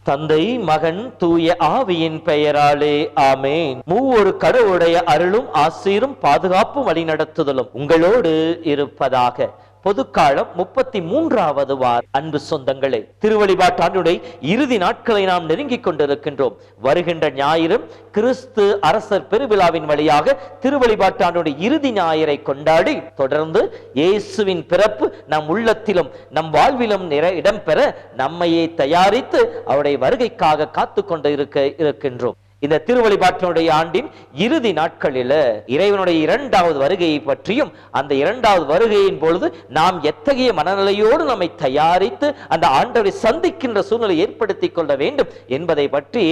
தந்தை மகன் தூய ஆவியின் பெயராலே ஆமேன். மூவொரு கடவுளுடைய அருளும் ஆசீரும் பாதுகாப்பும் வழிநடத்துதலும் உங்களோடு இருப்பதாக. பொதுக்காலம் 33வது வார. அன்பு சொந்தங்களே, திருவழிபாட்டாண்டுடைய இறுதி நாட்களை நாம் நெருங்கிக் கொண்டிருக்கின்றோம். வருகின்ற ஞாயிறும் கிறிஸ்து அரசர் பெருவிழாவின் வழியாக திருவழிபாட்டாண்டுடைய இறுதி ஞாயிறை கொண்டாடி தொடர்ந்து இயேசுவின் பிறப்பு நம் உள்ளத்திலும் நம் வாழ்விலும் இடம்பெற நம்மையே தயாரித்து அவருடைய வருகைக்காக காத்து கொண்டு இருக்கின்றோம். இந்த திருவழிபாட்டினுடைய ஆண்டின் இறுதி நாட்களில் இறைவனுடைய 2வது வருகையை பற்றியும் அந்த 2வது வருகையின் பொழுது நாம் எத்தகைய மனநிலையோடு நம்மை தயாரித்து அந்த ஆண்டவரை சந்திக்கின்ற சூழ்நிலை ஏற்படுத்திக் கொள்ள வேண்டும் என்பதை பற்றி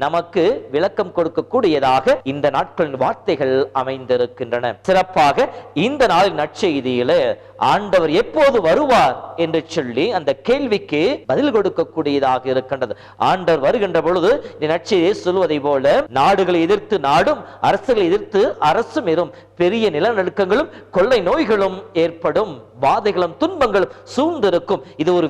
நமக்கு விளக்கம் கொடுக்கக்கூடியதாக இந்த நாட்களின் வார்த்தைகள் அமைந்திருக்கின்றன. சிறப்பாக இந்த நாளின் நற்செய்தியில ஆண்டவர் எப்போது வருவார் என்று சொல்லி அந்த கேள்விக்கு பதில் கொடுக்கக்கூடியதாக இருக்கின்றது. ஆண்டவர் வருகின்ற பொழுது நற்செய்தியை சொல்வதை போல நாடுகளை எதிர்த்து நாடும், அரசுகளை எதிர்த்து அரசும் எறும், பெரிய நிலநடுக்கங்களும் கொள்ளை நோய்களும் ஏற்படும், வாதைகளும் துன்பங்களும் சூழ்ந்திருக்கும். இது ஒரு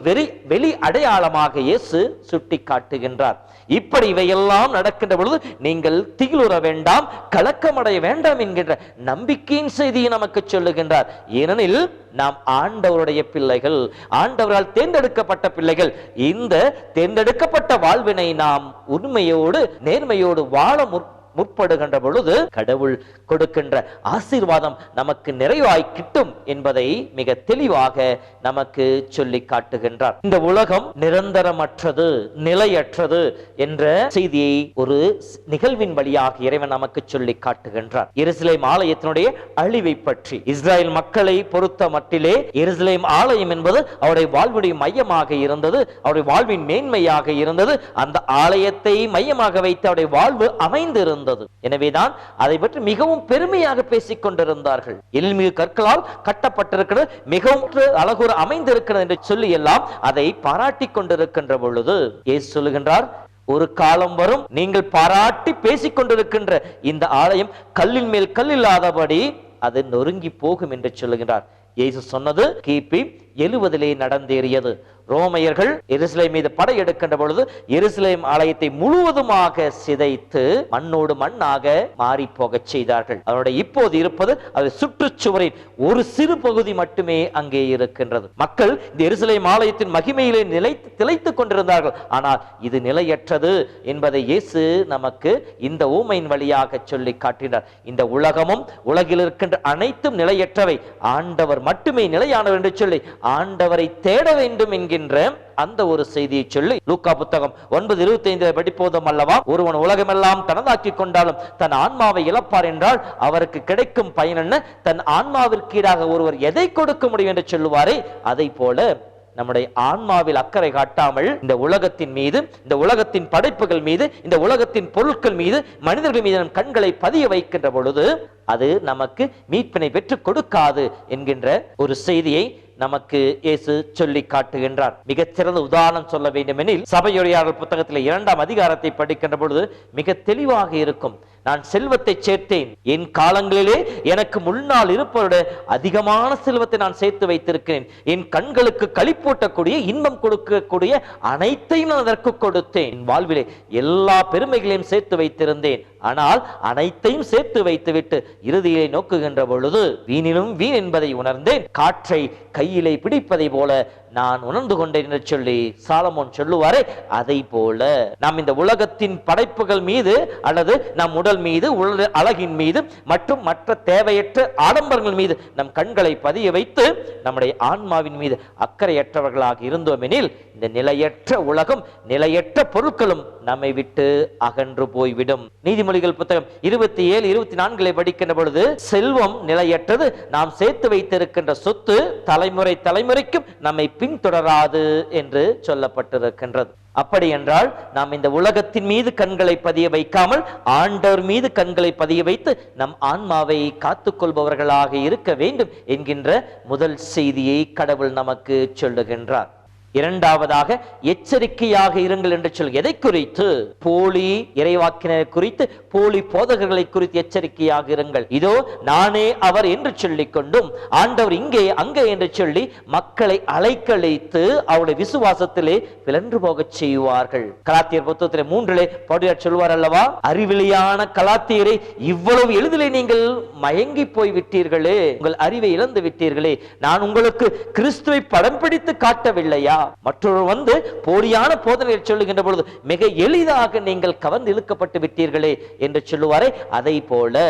வெளி அடையாளமாக இயேசு சுட்டி காட்டுகின்றார். இப்படி இவையெல்லாம் நடக்கின்ற பொழுது நீங்கள் திகிலுற வேண்டாம், கலக்கமடைய வேண்டாம் என்கின்ற நம்பிக்கையின் செய்தியை நமக்கு சொல்லுகின்றார். ஏனெனில் நாம் ஆண்டவருடைய பிள்ளைகள், ஆண்டவரால் தேர்ந்தெடுக்கப்பட்ட பிள்ளைகள். இந்த தேர்ந்தெடுக்கப்பட்ட வாழ்வினை நாம் உண்மையோடு நேர்மையோடு வாழ முற்படுகின்ற பொழுது கடவுள் கொடுக்கின்ற ஆசீர்வாதம் நமக்கு நிறைவாய் கிட்டும் என்பதை மிக தெளிவாக நமக்கு சொல்லி காட்டுகின்றார். இந்த உலகம் நிரந்தரமற்றது, நிலையற்றது என்ற செய்தியை ஒரு நிகழ்வின் வழியாக இறைவன் நமக்கு சொல்லி காட்டுகின்றார். எருசலேம் ஆலயத்தினுடைய அழிவை பற்றி இஸ்ரேல் மக்களை பொறுத்த மட்டிலே எருசலேம் ஆலயம் என்பது அவருடைய வாழ்வுடைய மையமாக இருந்தது, அவருடைய வாழ்வின் மேன்மையாக இருந்தது. அந்த ஆலயத்தை மையமாக வைத்து அவருடைய வாழ்வு அமைந்திருந்தது. எனவேதான் அதை பற்றி மிகவும் பெருமையாக பேசிக் கொண்டிருந்தார்கள். எழில்மிகு கற்களால் கட்டப்பட்டிருக்கிறது, மிகவும் அழகுற அமைந்திருக்கிறது என்று சொல்லி எல்லாம் அதை பாராட்டி கொண்டிருக்கின்ற பொழுது இயேசு சொல்லுகின்றார், ஒரு காலம் வரும் நீங்கள் பாராட்டி பேசிக் கொண்டிருக்கின்ற இந்த ஆலயம் கல்லின் மேல் கல்லில்லாதபடி அது நொறுங்கி போகும் என்று சொல்லுகின்றார். இயேசு சொன்னது கிபி 70 நடந்தேறியது. ரோமையர்கள் எருசலேம் மீது படையெடுக்கின்ற பொழுது எருசலேம் ஆலயத்தை முழுவதுமாக சிதைத்து மண்ணோடு மண்ணாக மாறி போக செய்தார்கள். அதனுடைய இப்போது இருப்பது அது சுற்றுச்சுவரின் ஒரு சிறு பகுதி மட்டுமே அங்கே இருக்கின்றது. மக்கள் இந்த எருசலேம் ஆலயத்தின் மகிமையிலே திளைத்துக் கொண்டிருந்தார்கள். ஆனால் இது நிலையற்றது என்பதை இயேசு நமக்கு இந்த ஊமையின் வழியாக சொல்லி காட்டினார். இந்த உலகமும் உலகில் இருக்கின்ற அனைத்தும் நிலையற்றவை, ஆண்டவர் மட்டுமே நிலையானவர் என்று சொல்லி ஆண்டவரை தேட வேண்டும் என்கின்ற அந்த ஒரு செய்தியை சொல்லி லூக்கா புத்தகம் 9:25 படிப்போதும் அல்லவா, ஒருவன் உலகமெல்லாம் தனதாக்கி கொண்டாலும் தன் ஆன்மாவை இழப்பார் என்றால் அவருக்கு கிடைக்கும் பயன் என்ன? தன் ஆன்மாவிற்கு ஈடாக ஒருவர் எதை கொடுக்க முடியும் என்று சொல்லுவாரே, அதை போல நம்முடைய ஆன்மாவில் அக்கறை காட்டாமல் இந்த உலகத்தின் மீது, இந்த உலகத்தின் படைப்புகள் மீது, இந்த உலகத்தின் பொருட்கள் மீது, மனிதர்கள் மீது நம் கண்களை பதிய வைக்கின்ற பொழுது அது நமக்கு மீட்பினை பெற்றுக் கொடுக்காது என்கின்ற ஒரு செய்தியை நமக்கு இயேசு சொல்லி காட்டுகின்றார். மிகச்சிறந்த உதாரணம் சொல்ல வேண்டும் எனில் சபையுரையாடல் புத்தகத்தில் 2ஆம் அதிகாரத்தை படிக்கின்ற பொழுது மிக தெளிவாக இருக்கும். நான் செல்வத்தை சேர்த்தேன், என் காலங்களிலே எனக்கு முன்னால் இருப்பவருடைய அதிகமான செல்வத்தை நான் சேர்த்து வைத்திருக்கிறேன், என் கண்களுக்கு களிப்பூட்டக்கூடிய இன்பம் கொடுக்கக்கூடிய அனைத்தையும் நான் அதற்கு கொடுத்தேன், என் வாழ்விலே எல்லா பெருமைகளையும் சேர்த்து வைத்திருந்தேன். ஆனால் அனைத்தையும் சேர்த்து வைத்துவிட்டு இறுதியை நோக்குகின்ற பொழுது வீணிலும் வீண் என்பதை உணர்ந்தேன், காற்றை கையிலே பிடிப்பதை போல நான் உணர்ந்து கொண்டேன் என்று சொல்லி சாலமோன் சொல்லுவாரே, அதை போல நாம் இந்த உலகத்தின் படைப்புகள் மீது அல்லது நம் உடல் மீது, அழகின் மீது மற்றும் மற்ற தேவையற்ற ஆடம்பரங்கள் மீது நம் கண்களை பதிய வைத்து நம்முடைய ஆன்மாவின் மீது அக்கறையற்றவர்களாக இருந்தோம் எனில் இந்த நிலையற்ற உலகம், நிலையற்ற பொருட்களும் நம்மை விட்டு அகன்று போய்விடும். நீதிமொழிகள் புத்தகம் 27-24 படிக்கின்ற பொழுது செல்வம் நிலையற்றது, நாம் சேர்த்து வைத்திருக்கின்ற சொத்து தலைமுறை தலைமுறைக்கும் நம்மை பின்தொடராது என்று சொல்லப்பட்டிருக்கின்றது. அப்படி என்றால் நாம் இந்த உலகத்தின் மீது கண்களை பதிய வைக்காமல் ஆண்டவர் மீது கண்களை பதிய வைத்து நம் ஆன்மாவை காத்துக்கொள்பவர்களாக இருக்க வேண்டும் என்கின்ற முதல் செய்தியை கடவுள் நமக்கு சொல்லுகின்றார். இரண்டாவதாக எச்சரிக்கையாக இருங்கள் என்று சொல். எதை குறித்து? போலி இறைவாக்கினர் குறித்து, போலி போதகர்களை குறித்து எச்சரிக்கையாக இருங்கள். இதோ நானே அவர் என்று சொல்லிக் கொண்டும் ஆண்டவர் இங்கே அங்கே என்று சொல்லி மக்களை அலைக்கழித்து அவருடைய விசுவாசத்திலே விலன்று போக செய்வார்கள். கலாத்தியர் புத்தகத்திலே 3 பவுல் சொல்வார் அல்லவா, அறிவிலியான கலாத்தியரை இவ்வளவு எளிதிலே நீங்கள் மயங்கி போய் விட்டீர்களே, உங்கள் அறிவை இழந்து விட்டீர்களே, நான் உங்களுக்கு கிறிஸ்துவை படம் பிடித்து காட்டவில்லையா? மற்றொரு போலியான போதனை சொல்லுகின்ற பொழுது மிக எளிதாக நீங்கள் கவர்ந்து இழுக்கப்பட்டு விட்டீர்களே என்று சொல்லுவாரே, அதை போல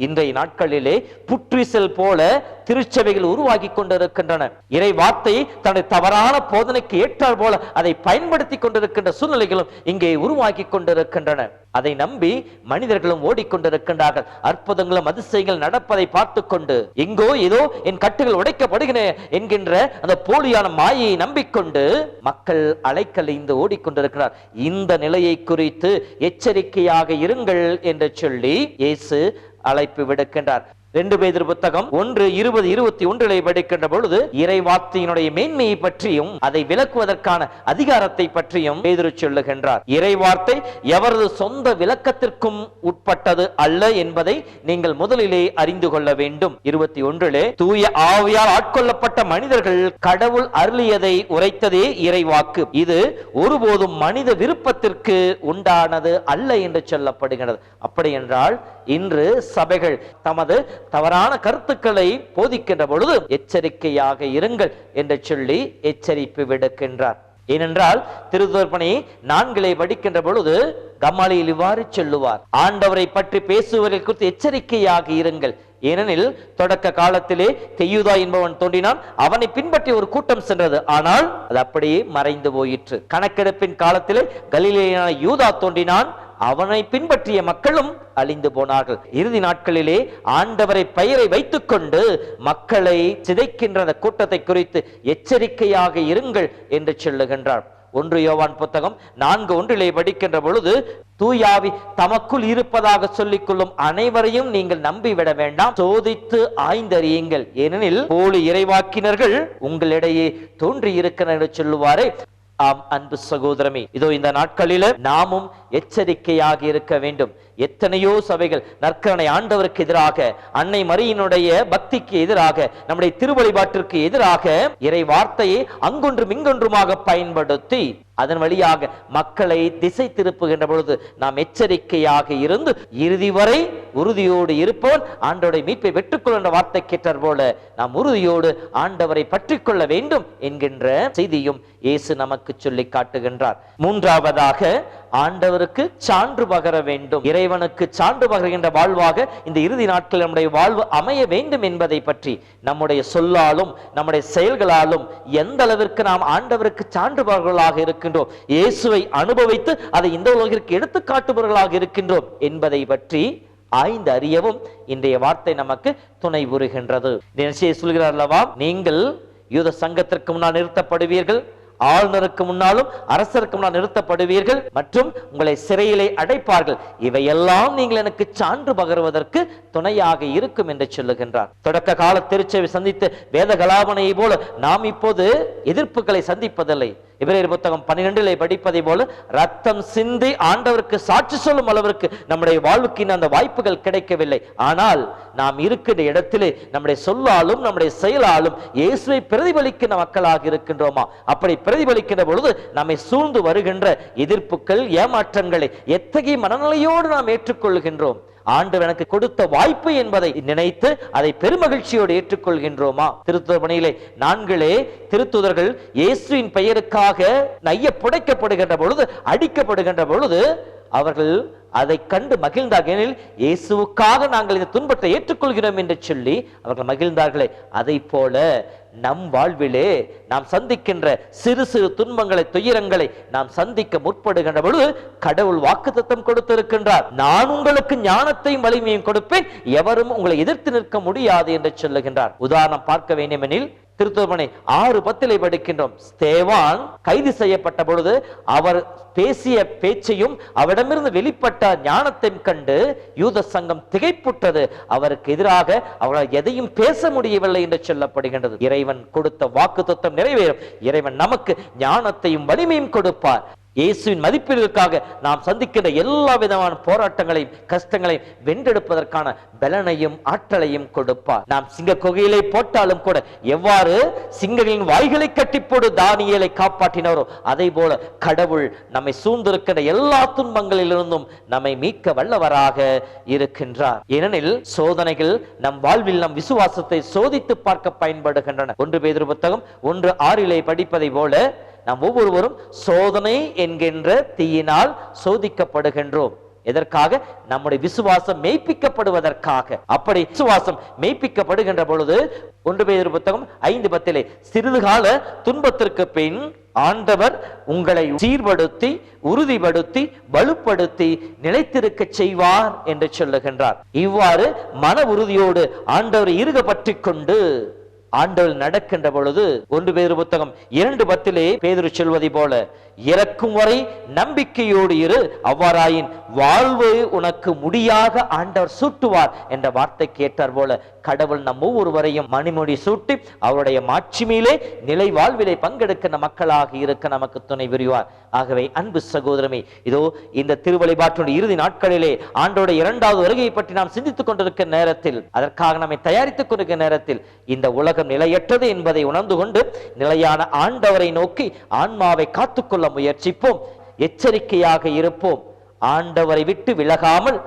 இன்றைய நாட்களிலே புற்றிசல் போல திருச்சபைகள் உருவாகி கொண்டிருக்கின்றன. இறை வார்த்தை தன்னுடைய தவறான போதனைக்கு ஏற்றால் போல அதை பயன்படுத்தி கொண்டிருக்கின்ற சூழ்நிலைகளும் இங்கே உருவாக்கி கொண்டிருக்கின்றன. அதை நம்பி மனிதர்களும் ஓடிக்கொண்டிருக்கின்றார்கள். அற்புதங்களும் அதிசயங்கள் நடப்பதை பார்த்து கொண்டு எங்கோ ஏதோ என் கட்டுகள் உடைக்கப்படுகின்றன என்கின்ற அந்த போலியான மாயை நம்பிக்கொண்டு மக்கள் அலைக்கழிந்து ஓடிக்கொண்டிருக்கிறார். இந்த நிலையை குறித்து எச்சரிக்கையாக இருங்கள் என்று சொல்லி இயேசு அழைப்பு விடுக்கின்றார். 2 பேதுரு புத்தகம் 1:20-21 படிக்கின்ற பொழுது இறை வார்த்தையினுடைய மேன்மையை பற்றியும் அதை விளக்குவதற்கான அதிகாரத்தை பற்றியும் பேதுரு சொல்லுகின்றார். இறை வார்த்தை எவரது சொந்த விளக்கத்திற்கும் உட்பட்டது அல்ல என்பதை நீங்கள் முதலிலே அறிந்து கொள்ள வேண்டும். 21 தூய ஆவியால் ஆட்கொள்ளப்பட்ட மனிதர்கள் கடவுள் அருளியதை உரைத்ததே இறை வாக்கு. இது ஒருபோதும் மனித விருப்பத்திற்கு உண்டானது அல்ல என்று சொல்லப்படுகிறது. அப்படி என்றால் இன்று சபைகள் தமது தவறான கருத்துக்களை போதிக்கின்ற பொழுது எச்சரிக்கையாக இருங்கள் என்று சொல்லி எச்சரிப்பு விடுக்கின்றார். ஏனென்றால் திருத்துதர் பணி 4 படிக்கின்ற பொழுது கமாலியேல் இவ்வாறு சொல்லுவார், ஆண்டவரை பற்றி பேசுவவர்கள் குறித்து எச்சரிக்கையாக இருங்கள். ஏனெனில் தொடக்க காலத்திலே தெய்யூதா என்பவன் தோன்றினான், அவனை பின்பற்றி ஒரு கூட்டம் சென்றது, ஆனால் அது அப்படியே மறைந்து போயிற்று. கணக்கெடுப்பின் காலத்திலே கலிலேயனான யூதா தோன்றினான், அவனை பின்பற்றிய மக்களும் அழிந்து போனார்கள். இறுதி நாட்களிலே ஆண்டவரை பெயரை வைத்துக் கொண்டு மக்களை சிதைக்கின்ற அந்த கூட்டத்தை குறித்து எச்சரிக்கையாக இருங்கள் என்று சொல்லுகின்றார். 1 யோவான் புத்தகம் 4:1 படிக்கின்ற பொழுது தூயாவி தமக்குள் இருப்பதாக சொல்லிக் கொள்ளும் அனைவரையும் நீங்கள் நம்பிவிட வேண்டாம், சோதித்து ஆய்ந்தறியுங்கள், ஏனெனில் போலி இறைவாக்கினர்கள் உங்களிடையே தோன்றி இருக்கிறார் என்று சொல்லுவாரே. ஆம் அன்பு சகோதரமே, இதோ இந்த நாட்களில நாமும் எச்சரிக்கையாக இருக்க வேண்டும். எத்தனையோ சபைகள் நற்கரணை ஆண்டவருக்கு எதிராக, அன்னை மரியினுடைய பக்திக்கு எதிராக, நம்முடைய திருவழிபாட்டிற்கு எதிராக இறை வார்த்தையை அங்கொன்றும் இங்கொன்றுமாக பயன்படுத்தி அதன் வழியாக மக்களை திசை திருப்புகின்ற பொழுது நாம் எச்சரிக்கையாக இருந்து இறுதி வரை உறுதியோடு இருப்பவன் ஆண்டவருடைய மீட்பை வெற்றுக்கொள் என்ற வார்த்தை கேட்டார் போல நாம் உறுதியோடு ஆண்டவரை பற்றி கொள்ள வேண்டும் என்கின்ற செய்தியும் இயேசு நமக்கு சொல்லி காட்டுகின்றார். 3ஆவதாக ஆண்டவருக்கு சான்று பகர வேண்டும். இறைவனுக்கு சான்று பகர்கின்ற வாழ்வாக இந்த இறுதி நாட்களில் நம்முடைய வாழ்வு அமைய வேண்டும் என்பதை பற்றி நம்முடைய சொல்லாலும் நம்முடைய செயல்களாலும் எந்த அளவிற்கு நாம் ஆண்டவருக்கு சான்று பகர்களாக இருக்கின்றோம், இயேசுவை அனுபவித்து அதை இந்த உலகிற்கு எடுத்து காட்டுபவர்களாக இருக்கின்றோம் என்பதை பற்றி ஆய்ந்து அறியவும் இன்றைய வார்த்தை நமக்கு துணை புரிகின்றது. சொல்கிறார் அல்லவா, நீங்கள் யூத சங்கத்திற்கு முன்னால் நிறுத்தப்படுவீர்கள், ஆளுநருக்கு முன்னாலும் அரசருக்கு முன்னால் நிறுத்தப்படுவீர்கள் மற்றும் உங்களை சிறையிலே அடைப்பார்கள், இவையெல்லாம் நீங்கள் எனக்கு சான்று பகருவதற்கு துணையாக இருக்கும் என்று சொல்லுகின்றார். தொடக்க கால திருச்சபை சந்தித்த வேத கலாபனையை போல நாம் இப்போது எதிர்ப்புகளை சந்திப்பதில்லை. எபிரேயர் புத்தகம் 12 படிப்பதை போல ரத்தம் சிந்தி ஆண்டவருக்கு சாட்சி சொல்லும் அளவிற்கு நம்முடைய வாழ்வுக்கு அந்த வாய்ப்புகள் கிடைக்கவில்லை. ஆனால் நாம் இருக்கின்ற இடத்திலே நம்முடைய சொல்லாலும் நம்முடைய செயலாலும் இயேசுவை பிரதிபலிக்கின்ற மக்களாக இருக்கின்றோமா? அப்படி பிரதிபலிக்கின்ற பொழுது நம்மை சூழ்ந்து வருகின்ற எதிர்ப்புகள், ஏமாற்றங்களை எத்தகைய மனநிலையோடு நாம் ஏற்றுக்கொள்கின்றோம்? ஆண்டவர் எனக்கு கொடுத்த வாய்ப்பு என்பதை நினைத்து அதை பெருமகிழ்ச்சியோடு ஏற்றுக்கொள்கின்றோமா? திருத்துதர் பணியிலே 4 திருத்துதர்கள் இயேசுவின் பெயருக்காக நைய புடைக்கப்படுகின்ற பொழுது, அடிக்கப்படுகின்ற பொழுது அவர்கள் அதை கண்டு மகிழ்ந்தார்கள். இயேசுவுக்காக நாங்கள் இந்த துன்பத்தை ஏற்றுக்கொள்கிறோம் என்று சொல்லி அவர்கள் மகிழ்ந்தார்களே, அதை போல நம் வாழ்விலே நாம் சந்திக்கின்ற சிறு சிறு துன்பங்களை, துயரங்களை நாம் சந்திக்க முற்படுகின்ற பொழுது கடவுள் வாக்குத்தத்தம் கொடுத்திருக்கின்றார். நான் உங்களுக்கு ஞானத்தையும் வலிமையும் கொடுப்பேன், எவரும் உங்களை எதிர்த்து நிற்க முடியாது என்று சொல்லுகின்றார். உதாரணம் பார்க்க வேண்டும் எனில் திருத்துவமனை 6:10 படிக்கின்றோம். ஸ்தேவான் கைது செய்யப்பட்ட பொழுது அவர் பேசிய பேச்சையும் அவரிடமிருந்து வெளிப்பட்ட ஞானத்தையும் கண்டு யூத சங்கம் திகைப்புற்றது. அவருக்கு எதிராக அவரால் எதையும் பேச முடியவில்லை என்று சொல்லப்படுகின்றது. இறைவன் கொடுத்த வாக்குத்தத்தம் நிறைவேறும். இறைவன் நமக்கு ஞானத்தையும் வலிமையும் கொடுப்பார். இயேசுவின் மதிப்பீடுகளுக்காக நாம் சந்திக்கின்ற எல்லா விதமான போராட்டங்களையும் கஷ்டங்களையும் வென்றெடுப்பதற்கான பலனையும் ஆற்றலையும் கொடுப்பார். நாம் சிங்க குகையிலே போட்டாலும் கூட எவ்வாறு சிங்கங்களின் வாய்களை கட்டி போடு தானியேலை காப்பாற்றினாரோ அதே போல கடவுள் நம்மை சூழ்ந்திருக்கின்ற எல்லா துன்பங்களிலிருந்தும் நம்மை மீட்க வல்லவராக இருக்கின்றார். ஏனெனில் சோதனைகள் நம் வாழ்வில் நம் விசுவாசத்தை சோதித்து பார்க்க பயன்படுகின்றன. 1 பேதுரு புத்தகம் 1:6 படிப்பதை போல நாம் ஒவ்வொருவரும் சோதனை என்கின்ற தீயினால் சோதிக்கப்படுகின்றோம். எதற்காக? நம்முடைய விசுவாசம் மெய்ப்பிக்கப்படுவதற்காக. அப்படி விசுவாசம் மெய்ப்பிக்கப்படுகின்ற பொழுது 1 பேதுரு புத்தகம் 5:10 சிறிது கால துன்பத்திற்கு பின் ஆண்டவர் உங்களை சீர்படுத்தி உறுதிப்படுத்தி வலுப்படுத்தி நிலைத்திருக்க செய்வார் என்று சொல்லுகின்றார். இவ்வாறு மன உறுதியோடு ஆண்டவர் இறுக பற்றி கொண்டு ஆண்டவர் நடக்கின்ற பொழுது 1 பேதுரு புத்தகம் 2:10 பேதுரு சொல்வதை போல இறக்கும் வரை நம்பிக்கையோடு இரு, அவ்வாறாயின் வாழ்வு உனக்கு முடியாக ஆண்டவர் சூட்டுவார் என்ற வார்த்தை கேட்டார் போல கடவுள் நம் ஒவ்வொருவரையும் மணிமுடி சூட்டி அவருடைய மாட்சிமையிலே நிலை வாழ்விலே பங்கெடுக்கின்ற மக்களாக இருக்க நமக்கு துணை புரிவார். ஆகவே அன்பு சகோதரமே, இதோ இந்த திருவழிபாட்டினுடைய இறுதி நாட்களிலே ஆண்டோடைய 2வது வருகையை பற்றி நாம் சிந்தித்துக் கொண்டிருக்கிற நேரத்தில், அதற்காக நம்மை தயாரித்துக் கொண்டிருக்கிற நேரத்தில் இந்த உலகம் நிலையற்றது என்பதை உணர்ந்து கொண்டு நிலையான ஆண்டவரை நோக்கி ஆன்மாவை காத்துக்கொள்ள முயற்சிப்போம். எச்சரிக்கையாக இருப்போம். ஆண்டவரை விட்டு விலகாமல்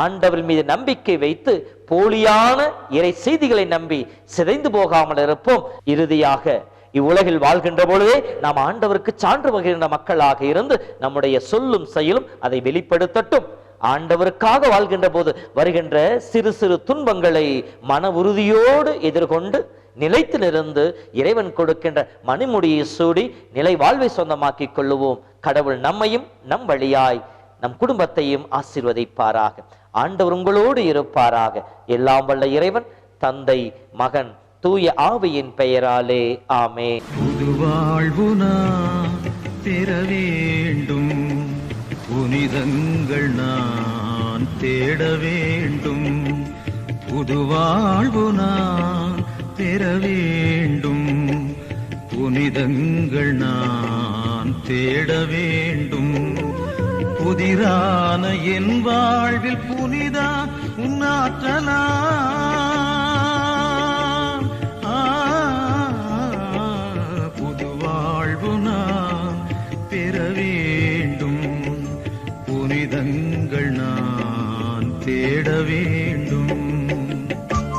ஆண்டவர் மீது நம்பிக்கை வைத்து போலியான இறை செய்திகளை நம்பி சிதைந்து போகாமல் இருப்போம். இறுதியாக இவ்வுலகில் வாழ்கின்ற பொழுதே நாம் ஆண்டவருக்கு சான்று பகிர்ந்த மக்களாக இருந்து நம்முடைய சொல்லும் செயலும் அதை வெளிப்படுத்தட்டும். ஆண்டவருக்காக வாழ்கின்ற போது வருகின்ற சிறு சிறு துன்பங்களை மன உறுதியோடு எதிர்கொண்டு நிலைத்து நிறுந்து இறைவன் கொடுக்கின்ற மணிமுடியை சூடி நிலை வாழ்வை சொந்தமாக்கிக் கொள்ளுவோம். கடவுள் நம்மையும் நம் வழியாய் நம் குடும்பத்தையும் ஆசீர்வதிப்பாராக. ஆண்டவர் உங்களோடு இருப்பாராக. எல்லாம் வல்ல இறைவன் தந்தை மகன் தூய ஆவியின் பெயராலே ஆமென். புது வாழ்வு நான் பெற வேண்டும், புனிதங்கள் நான் தேட வேண்டும். புது வாழ்வு நான் பெற வேண்டும், புனிதங்கள் நான் தேட வேண்டும். புதிரான என் வாழ்வில் புனிதா உன்னாற்றலாம்